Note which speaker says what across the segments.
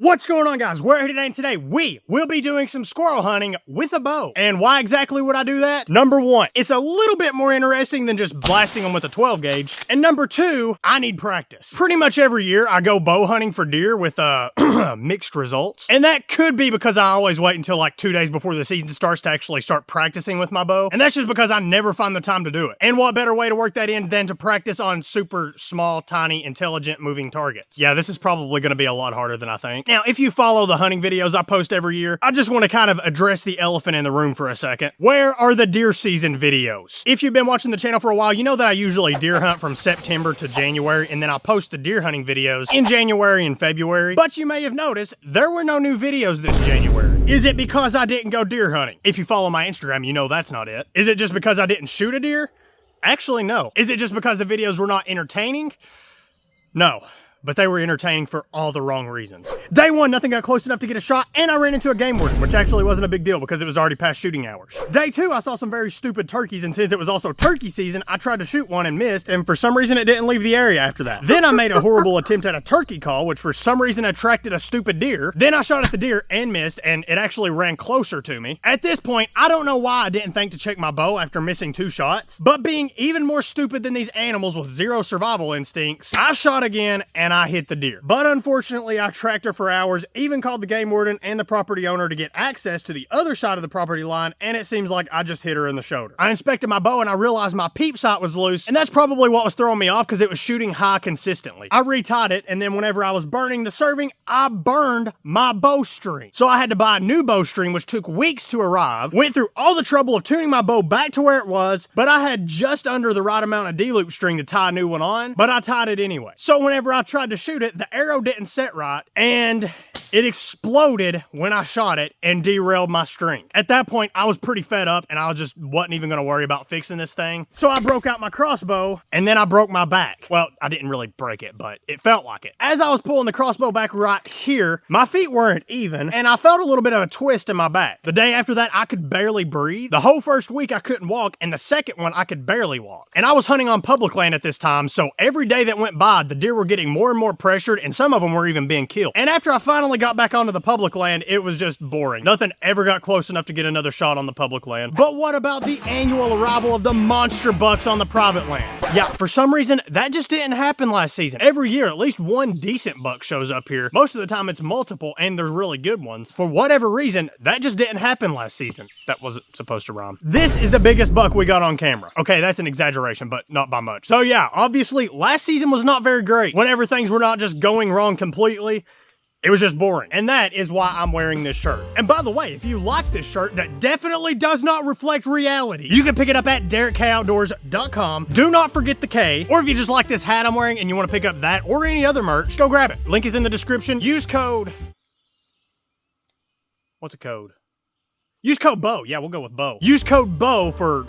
Speaker 1: What's going on, guys? We're here today, and today we will be doing some squirrel hunting with a bow. And why exactly would I do that? Number one, it's a little bit more interesting than just blasting them with a 12 gauge. And number two, I need practice. Pretty much every year I go bow hunting for deer with mixed results. And that could be because I always wait until like 2 days before the season starts to actually start practicing with my bow. And that's just because I never find the time to do it. And what better way to work that in than to practice on super small, tiny, intelligent moving targets? Yeah, this is probably going to be a lot harder than I think. Now, if you follow the hunting videos I post every year, I just want to kind of address the elephant in the room for a second. Where are the deer season videos? If you've been watching the channel for a while, you know that I usually deer hunt from September to January, and then I'll post the deer hunting videos in January and February. But you may have noticed there were no new videos this January. Is it because I didn't go deer hunting? If you follow my Instagram, you know that's not it. Is it just because I didn't shoot a deer? Actually, no. Is it just because the videos were not entertaining? No. But they were entertaining for all the wrong reasons. Day one, nothing got close enough to get a shot, and I ran into a game warden, which actually wasn't a big deal because it was already past shooting hours. Day two, I saw some very stupid turkeys, and since it was also turkey season, I tried to shoot one and missed, and for some reason it didn't leave the area after that. Then I made a horrible attempt at a turkey call, which for some reason attracted a stupid deer. Then I shot at the deer and missed, and it actually ran closer to me. At this point, I don't know why I didn't think to check my bow after missing 2 shots, but being even more stupid than these animals with zero survival instincts, I shot again, and I hit the deer. But unfortunately, I tracked her for hours, even called the game warden and the property owner to get access to the other side of the property line, and it seems like I just hit her in the shoulder. I inspected my bow and I realized my peep sight was loose, and that's probably what was throwing me off because it was shooting high consistently. I retied it, and then whenever I was burning the serving, I burned my bowstring. So I had to buy a new bowstring, which took weeks to arrive. Went through all the trouble of tuning my bow back to where it was, but I had just under the right amount of D-loop string to tie a new one on, but I tied it anyway. So whenever I tried to shoot it, the arrow didn't set right, and it exploded when I shot it and derailed my string. At that point, I was pretty fed up, and I just wasn't even gonna worry about fixing this thing. So I broke out my crossbow, and then I broke my back. Well, I didn't really break it, but it felt like it. As I was pulling the crossbow back right here, my feet weren't even, and I felt a little bit of a twist in my back. The day after that, I could barely breathe. The whole first week, I couldn't walk, and the second one, I could barely walk. And I was hunting on public land at this time, so every day that went by, the deer were getting more and more pressured, and some of them were even being killed. And after I finally got back onto the public land, it was just boring. Nothing ever got close enough to get another shot on the public land. But what about the annual arrival of the monster bucks on the private land? Yeah, for some reason, that just didn't happen last season. Every year, at least one decent buck shows up here. Most of the time, it's multiple, and they're really good ones. For whatever reason, that just didn't happen last season. That wasn't supposed to rhyme. This is the biggest buck we got on camera. Okay, that's an exaggeration, but not by much. So yeah, obviously, last season was not very great. Whenever things were not just going wrong completely, it was just boring. And that is why I'm wearing this shirt. And by the way, if you like this shirt, that definitely does not reflect reality, you can pick it up at DerekKOutdoors.com. Do not forget the K. Or if you just like this hat I'm wearing and you want to pick up that or any other merch, go grab it. Link is in the description. Use code... What's a code? Use code BOW. Yeah, we'll go with BOW. Use code BOW for...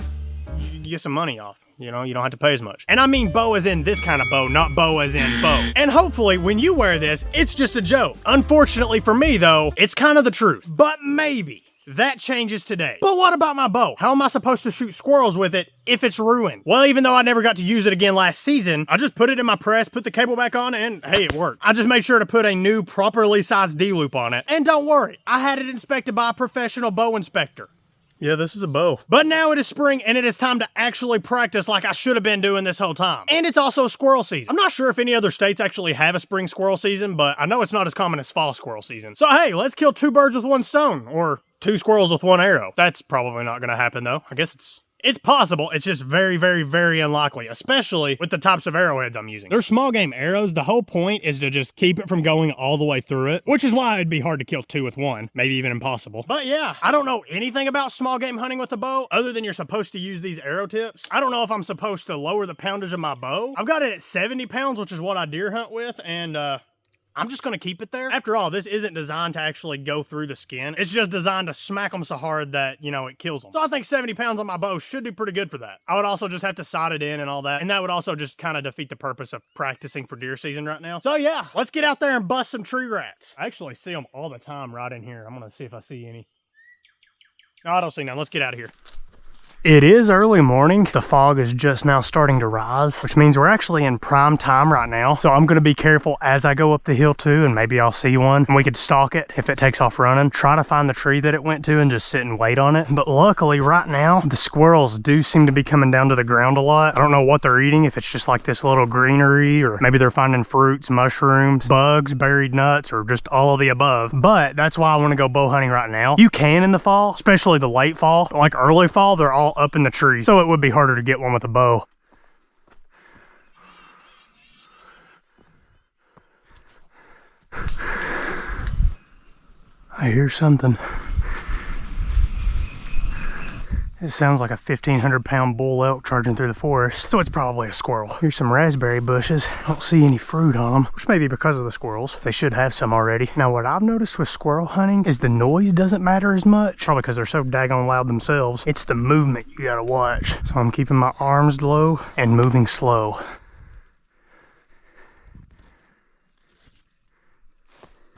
Speaker 1: you get some money off. You know, you don't have to pay as much. And I mean bow as in this kind of bow, not bow as in bow. And hopefully, when you wear this, it's just a joke. Unfortunately for me, though, it's kind of the truth. But maybe that changes today. But what about my bow? How am I supposed to shoot squirrels with it if it's ruined? Well, even though I never got to use it again last season, I just put it in my press, put the cable back on, and hey, it worked. I just made sure to put a new, properly sized D-loop on it. And don't worry, I had it inspected by a professional bow inspector. Yeah, this is a bow. But now it is spring, and it is time to actually practice like I should have been doing this whole time. And it's also squirrel season. I'm not sure if any other states actually have a spring squirrel season, but I know it's not as common as fall squirrel season. So hey, let's kill 2 birds with 1 stone, or 2 squirrels with 1 arrow. That's probably not gonna happen though. I guess it's possible, it's just very, very, very unlikely, especially with the types of arrowheads I'm using. They're small game arrows. The whole point is to just keep it from going all the way through it, which is why it'd be hard to kill 2 with 1, maybe even impossible. But yeah, I don't know anything about small game hunting with a bow, other than you're supposed to use these arrow tips. I don't know if I'm supposed to lower the poundage of my bow. I've got it at 70 pounds, which is what I deer hunt with, and I'm just gonna keep it there. After all, this isn't designed to actually go through the skin. It's just designed to smack them so hard that, you know, it kills them. So I think 70 pounds on my bow should do pretty good for that. I would also just have to sight it in and all that, and that would also just kind of defeat the purpose of practicing for deer season right now. So yeah, let's get out there and bust some tree rats. I actually see them all the time right in here. I'm gonna see if I see any. No, I don't see none. Let's get out of here. It is early morning. The fog is just now starting to rise, which means we're actually in prime time right now. So I'm gonna be careful as I go up the hill too, and maybe I'll see one and we could stalk it if it takes off running. Try to find the tree that it went to and just sit and wait on it. But luckily right now, the squirrels do seem to be coming down to the ground a lot. I don't know what they're eating, if it's just like this little greenery, or maybe they're finding fruits, mushrooms, bugs, buried nuts, or just all of the above. But that's why I wanna go bow hunting right now. You can in the fall, especially the late fall. Like early fall, they're all up in the trees, so it would be harder to get one with a bow. I hear something. It sounds like a 1,500-pound bull elk charging through the forest, so it's probably a squirrel. Here's some raspberry bushes. I don't see any fruit on them, which may be because of the squirrels. They should have some already. Now, what I've noticed with squirrel hunting is the noise doesn't matter as much, probably because they're so daggone loud themselves. It's the movement you gotta watch. So I'm keeping my arms low and moving slow.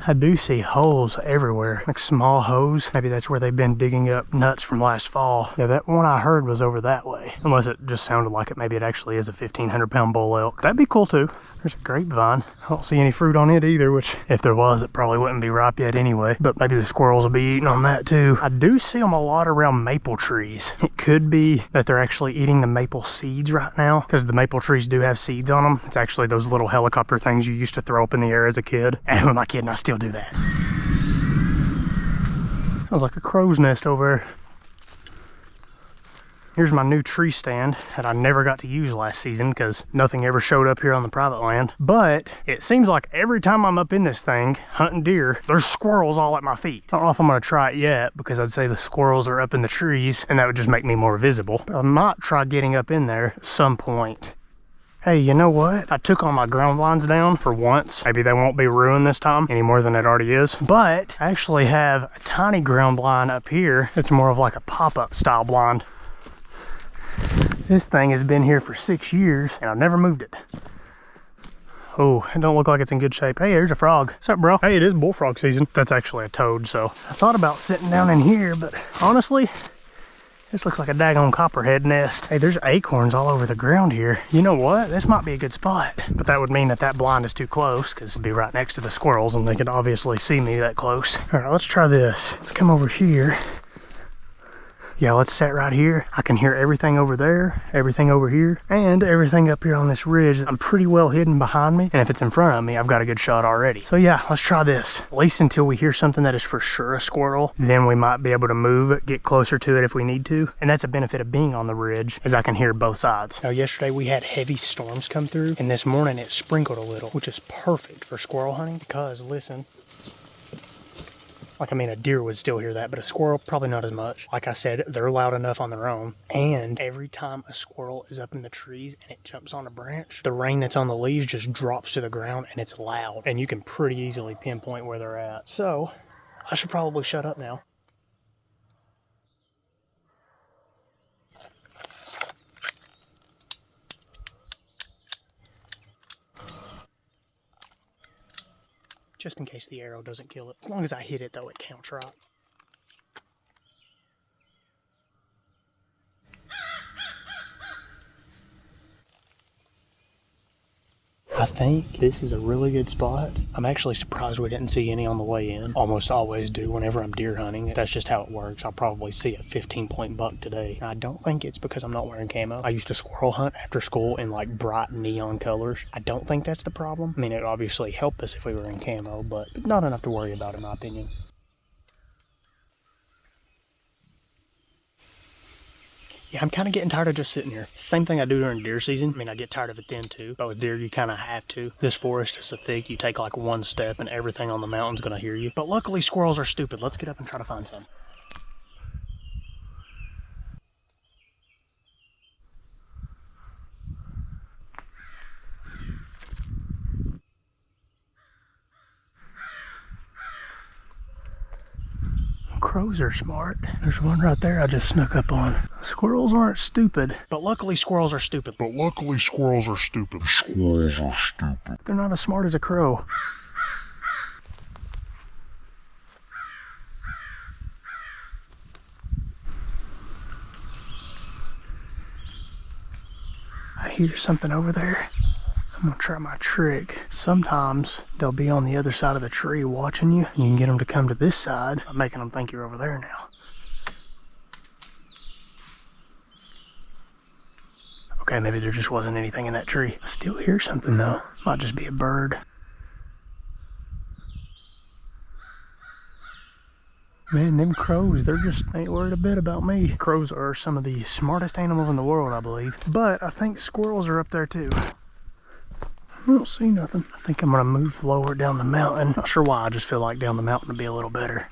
Speaker 1: I do see holes everywhere, like small holes. Maybe that's where they've been digging up nuts from last fall. Yeah, that one I heard was over that way. Unless it just sounded like it. Maybe it actually is a 1,500-pound bull elk. That'd be cool too. There's a grapevine. I don't see any fruit on it either, which if there was, it probably wouldn't be ripe yet anyway. But maybe the squirrels will be eating on that too. I do see them a lot around maple trees. It could be that they're actually eating the maple seeds right now, because the maple trees do have seeds on them. It's actually those little helicopter things you used to throw up in the air as a kid. And who am I kidding? I still do that. Sounds like a crow's nest over there. Here's my new tree stand that I never got to use last season because nothing ever showed up here on the private land. But it seems like every time I'm up in this thing hunting deer, there's squirrels all at my feet. I don't know if I'm gonna try it yet because I'd say the squirrels are up in the trees and that would just make me more visible. But I might try getting up in there at some point. Hey, you know what? I took all my ground blinds down for once. Maybe they won't be ruined this time any more than it already is. But I actually have a tiny ground blind up here. It's more of like a pop-up style blind. This thing has been here for 6 years and I've never moved it. Oh, it don't look like it's in good shape. Hey, there's a frog. What's up, bro? Hey, it is bullfrog season. That's actually a toad, so I thought about sitting down in here, but honestly, this looks like a daggone copperhead nest. Hey, there's acorns all over the ground here. You know what? This might be a good spot. But that would mean that that blind is too close because it'd be right next to the squirrels and they could obviously see me that close. All right, let's try this. Let's come over here. Yeah, let's sit right here. I can hear everything over there, everything over here, and everything up here on this ridge. I'm pretty well hidden behind me, and if it's in front of me, I've got a good shot already. So yeah, let's try this. At least until we hear something that is for sure a squirrel, then we might be able to move it, get closer to it if we need to. And that's a benefit of being on the ridge, is I can hear both sides. Now, yesterday we had heavy storms come through, and this morning it sprinkled a little, which is perfect for squirrel hunting because, listen, like, I mean, a deer would still hear that, but a squirrel, probably not as much. Like I said, they're loud enough on their own. And every time a squirrel is up in the trees and it jumps on a branch, the rain that's on the leaves just drops to the ground and it's loud. And you can pretty easily pinpoint where they're at. So, I should probably shut up now. Just in case the arrow doesn't kill it. As long as I hit it, though, it counts right. I think this is a really good spot. I'm actually surprised we didn't see any on the way in. Almost always do whenever I'm deer hunting. That's just how it works. I'll probably see a 15-point buck today. And I don't think it's because I'm not wearing camo. I used to squirrel hunt after school in like bright neon colors. I don't think that's the problem. I mean, it would obviously help us if we were in camo, but not enough to worry about in my opinion. Yeah, I'm kind of getting tired of just sitting here. Same thing I do during deer season. I mean, I get tired of it then too. But with deer, you kind of have to. This forest is so thick, you take like one step and everything on the mountain's going to hear you. But luckily, squirrels are stupid. Let's get up and try to find some. Crows are smart. There's one right there I just snuck up on. Squirrels aren't stupid. But luckily squirrels are stupid.
Speaker 2: Squirrels are stupid.
Speaker 1: They're not as smart as a crow. hear something over there. I'm gonna try my trick. Sometimes they'll be on the other side of the tree watching you. You can get them to come to this side by making them think you're over there now. Okay, maybe there just wasn't anything in that tree. I still hear something though. Might just be a bird. Man, them crows, they're just ain't worried a bit about me. Crows are some of the smartest animals in the world, I believe. But I think squirrels are up there too. I don't see nothing. I think I'm gonna move lower down the mountain. Not sure why, I just feel like down the mountain would be a little better.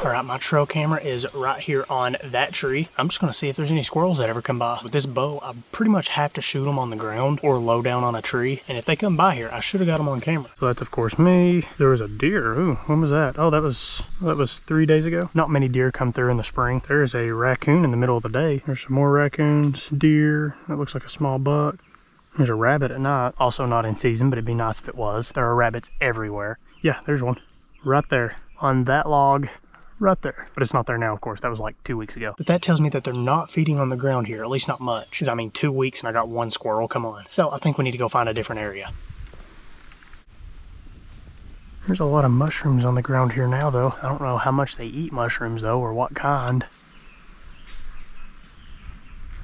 Speaker 1: All right, my trail camera is right here on that tree. I'm just gonna see if there's any squirrels that ever come by. With this bow, I pretty much have to shoot them on the ground or low down on a tree. And if they come by here, I should have got them on camera. So that's of course me. There was a deer. Ooh, when was that? Oh, that was 3 days ago. Not many deer come through in the spring. There's a raccoon in the middle of the day. There's some more raccoons, deer. That looks like a small buck. There's a rabbit at night. Also not in season, but it'd be nice if it was. There are rabbits everywhere. Yeah, there's one right there on that log. Right there. But it's not there now, of course. That was like 2 weeks ago. But that tells me that they're not feeding on the ground here, at least not much. Because I mean, 2 weeks and I got 1 squirrel, come on. So I think we need to go find a different area. There's a lot of mushrooms on the ground here now, though. I don't know how much they eat mushrooms, though, or what kind.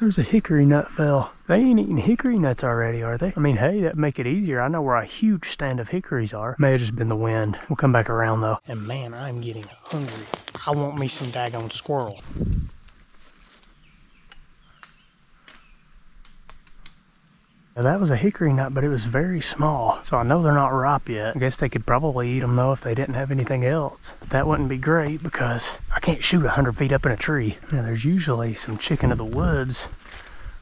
Speaker 1: There's a hickory nut fell. They ain't eating hickory nuts already, are they? I mean, hey, that'd make it easier. I know where a huge stand of hickories are. May have just been the wind. We'll come back around, though. And man, I'm getting hungry. I want me some daggone squirrel. Now, that was a hickory nut, but it was very small. So I know they're not ripe yet. I guess they could probably eat them, though, if they didn't have anything else. That wouldn't be great because I can't shoot 100 feet up in a tree. Now, there's usually some chicken of the woods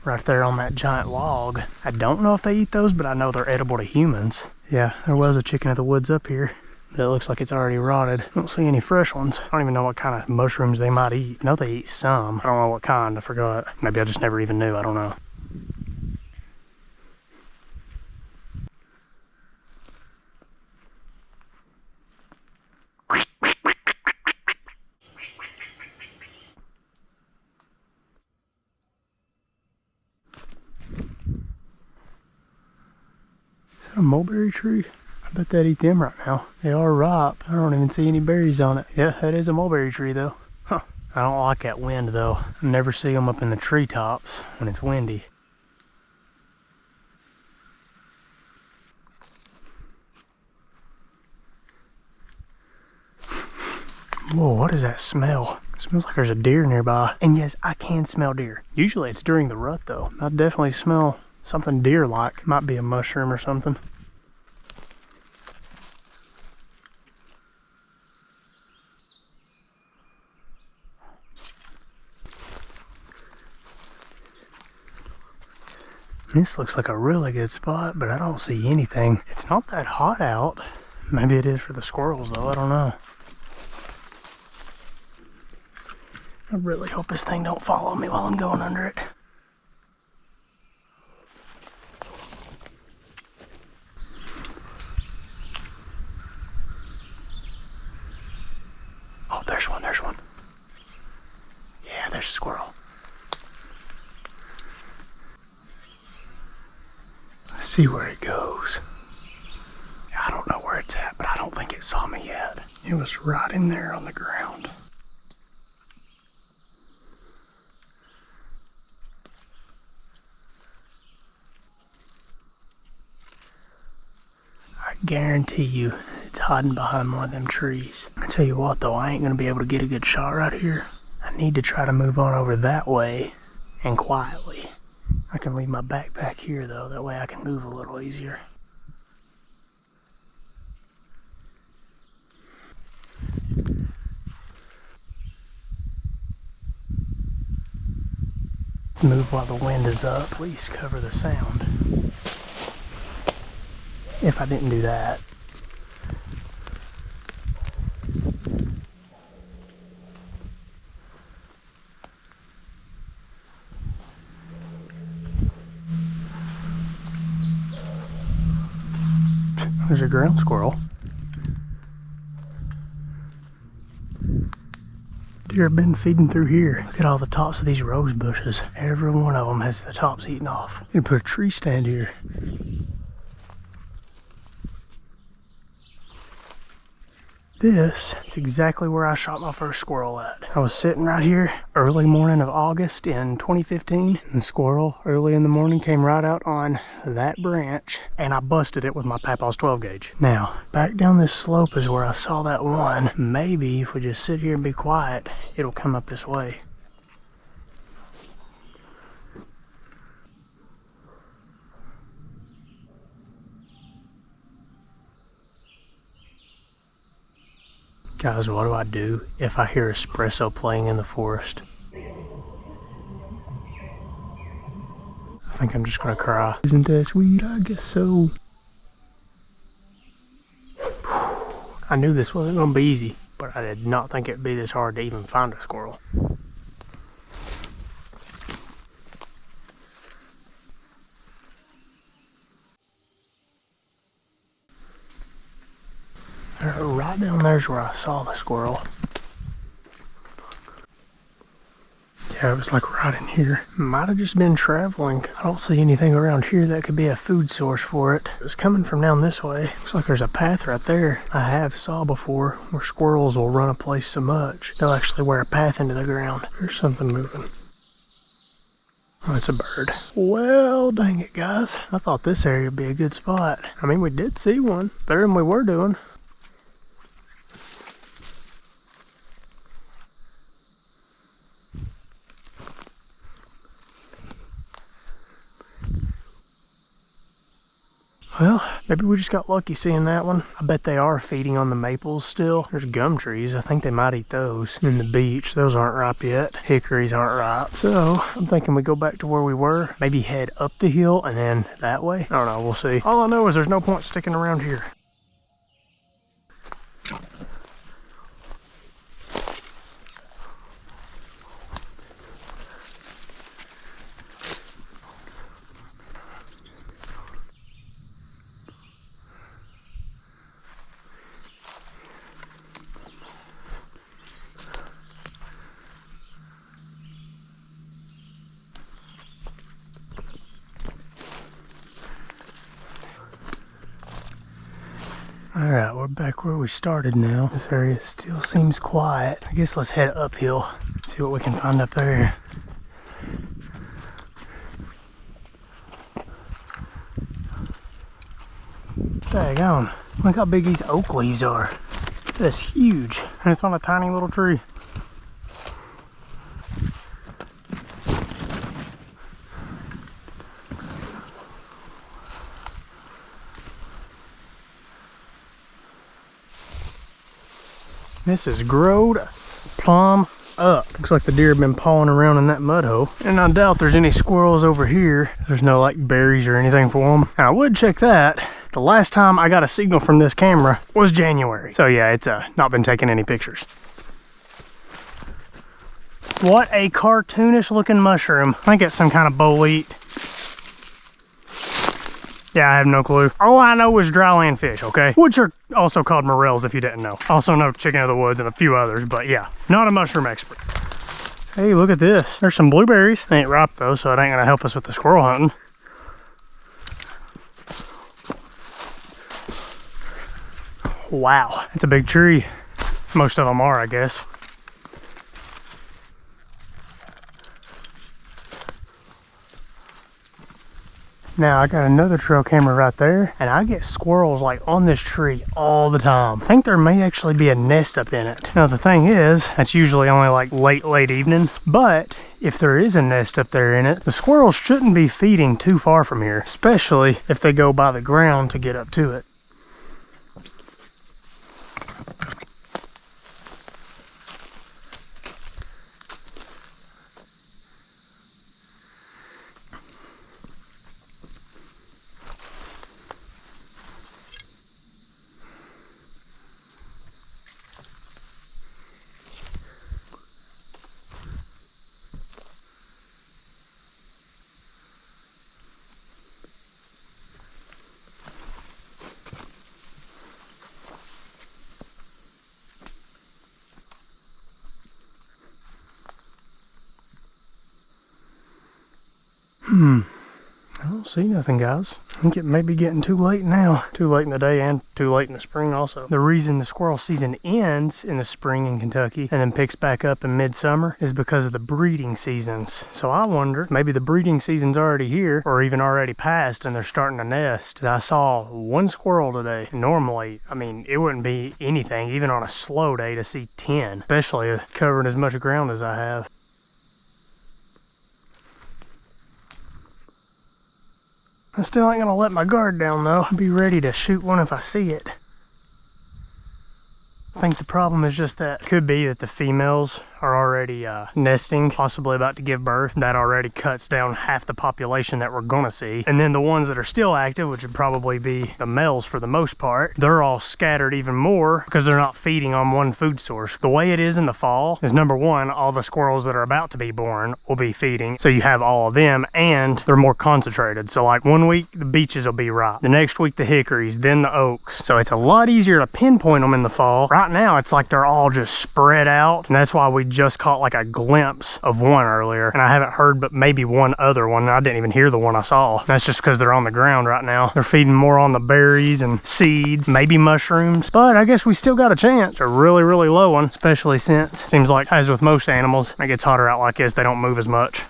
Speaker 1: right there on that giant log. I don't know if they eat those, but I know they're edible to humans. Yeah, there was a chicken of the woods up here, but it looks like it's already rotted. I don't see any fresh ones. I don't even know what kind of mushrooms they might eat. I know they eat some. I don't know what kind, I forgot. Maybe I just never even knew, I don't know. Is that a mulberry tree? I bet they'd eat them right now. They are ripe. I don't even see any berries on it. Yeah, that is a mulberry tree though. Huh. I don't like that wind though. I never see them up in the treetops when it's windy. Whoa, what is that smell? It smells like there's a deer nearby. And yes, I can smell deer. Usually it's during the rut though. I definitely smell something deer-like. Might be a mushroom or something. This looks like a really good spot, but I don't see anything. It's not that hot out. Maybe it is for the squirrels though, I don't know. I really hope this thing don't follow me while I'm going under it. Oh, there's one, there's one. Yeah, there's a squirrel. Let's see where it goes. I don't know where it's at, but I don't think it saw me yet. It was right in there on the ground. I guarantee you it's hiding behind one of them trees. I tell you what though, I ain't gonna be able to get a good shot right here. I need to try to move on over that way and quietly. I can leave my backpack here though, that way I can move a little easier. Move while the wind is up. Please cover the sound. If I didn't do that. There's a ground squirrel. deer have been feeding through here. Look at all the tops of these rose bushes. Every one of them has the tops eaten off. You can put a tree stand here. This is exactly where I shot my first squirrel at. I was sitting right here early morning of August in 2015, and the squirrel early in the morning came right out on that branch, and I busted it with my Papa's 12 gauge. Now, back down this slope is where I saw that one. Maybe if we just sit here and be quiet, it'll come up this way. Guys, what do I do if I hear espresso playing in the forest? I think I'm just gonna cry. Isn't that sweet? I guess so. I knew this wasn't gonna be easy, but I did not think it'd be this hard to even find a squirrel. Right down there's where I saw the squirrel. Yeah, it was like right in here. Might have just been traveling. I don't see anything around here that could be a food source for it. It was coming from down this way. Looks like there's a path right there. I have saw before where squirrels will run a place so much they'll actually wear a path into the ground. There's something moving. Oh, it's a bird. Well, dang it, guys. I thought this area would be a good spot. I mean, we did see one. Better than we were doing. Well, maybe we just got lucky seeing that one. I bet they are feeding on the maples still. There's gum trees. I think they might eat those. And the beech, those aren't ripe yet. Hickories aren't ripe. So I'm thinking we go back to where we were. Maybe head up the hill and then that way. I don't know. We'll see. All I know is there's no point sticking around here. Alright, we're back where we started now. This area still seems quiet. I guess let's head uphill, see what we can find up there. Daggone, look how big these oak leaves are. That's huge, and it's on a tiny little tree. This is growed plumb up. Looks like the deer have been pawing around in that mud hole. And I doubt there's any squirrels over here. There's no like berries or anything for them. Now I would check that. The last time I got a signal from this camera was January. So yeah, it's not been taking any pictures. What a cartoonish looking mushroom. I think it's some kind of bolete. Yeah, I have no clue. All I know is dryland fish, okay? Which are also called morels if you didn't know. Also know chicken of the woods and a few others, but yeah, not a mushroom expert. Hey, look at this. There's some blueberries. They ain't ripe though, so it ain't gonna help us with the squirrel hunting. Wow, that's a big tree. Most of them are, I guess. Now I got another trail camera right there, and I get squirrels like on this tree all the time. I think there may actually be a nest up in it. Now the thing is, that's usually only like late evening, but if there is a nest up there in it, the squirrels shouldn't be feeding too far from here, especially if they go by the ground to get up to it. I don't see nothing, guys. I think it may be getting too late now. Too late in the day and too late in the spring also. The reason the squirrel season ends in the spring in Kentucky and then picks back up in midsummer is because of the breeding seasons. So I wonder, maybe the breeding season's already here or even already passed and they're starting to nest. I saw one squirrel today. Normally, I mean, it wouldn't be anything, even on a slow day, to see 10, especially covering as much ground as I have. I still ain't gonna let my guard down though. I'll be ready to shoot one if I see it. I think the problem is just that could be that the females are already nesting, possibly about to give birth. That already cuts down half the population that we're gonna see. And then the ones that are still active, which would probably be the males for the most part, they're all scattered even more because they're not feeding on one food source. The way it is in the fall is, number one, all the squirrels that are about to be born will be feeding. So you have all of them and they're more concentrated. So like one week, the beeches will be ripe. The next week, the hickories, then the oaks. So it's a lot easier to pinpoint them in the fall. Right now, it's like they're all just spread out. And that's why we just caught like a glimpse of one earlier, and I haven't heard but maybe one other one. I didn't even hear the one I saw. That's just because they're on the ground right now. They're feeding more on the berries and seeds, maybe mushrooms, but I guess we still got a chance. A really, really low one, especially since it seems like, as with most animals, when it gets hotter out like this, they don't move as much.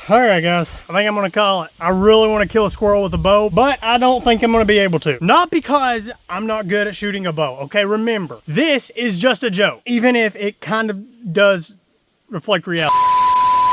Speaker 1: All right, guys, I think I'm gonna call it. I really want to kill a squirrel with a bow, but I don't think I'm gonna be able to. Not because I'm not good at shooting a bow, okay? Remember, this is just a joke, even if it kind of does reflect reality.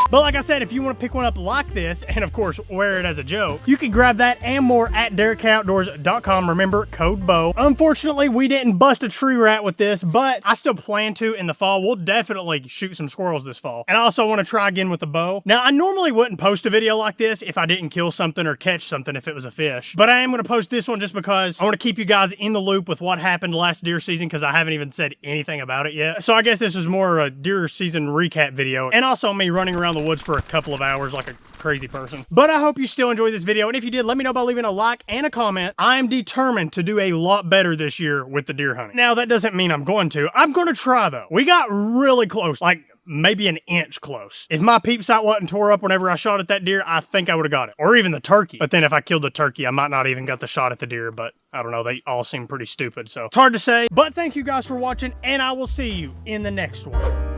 Speaker 1: But like I said, if you want to pick one up like this, and of course, wear it as a joke, you can grab that and more at DerekOutdoors.com. Remember, code BOW. Unfortunately, we didn't bust a tree rat with this, but I still plan to in the fall. We'll definitely shoot some squirrels this fall. And I also want to try again with a bow. Now, I normally wouldn't post a video like this if I didn't kill something or catch something if it was a fish. But I am going to post this one just because I want to keep you guys in the loop with what happened last deer season, because I haven't even said anything about it yet. So I guess this was more a deer season recap video, and also me running around the woods for a couple of hours like a crazy person. But I hope you still enjoyed this video, and if you did, let me know by leaving a like and a comment. I am determined to do a lot better this year with the deer hunting. Now, that doesn't mean I'm going to. I'm going to try, though. We got really close, like maybe an inch close. If my peep sight wasn't tore up whenever I shot at that deer, I think I would have got it. Or even the turkey. But then if I killed the turkey, I might not even got the shot at the deer, but I don't know. They all seem pretty stupid, so it's hard to say. But thank you guys for watching, and I will see you in the next one.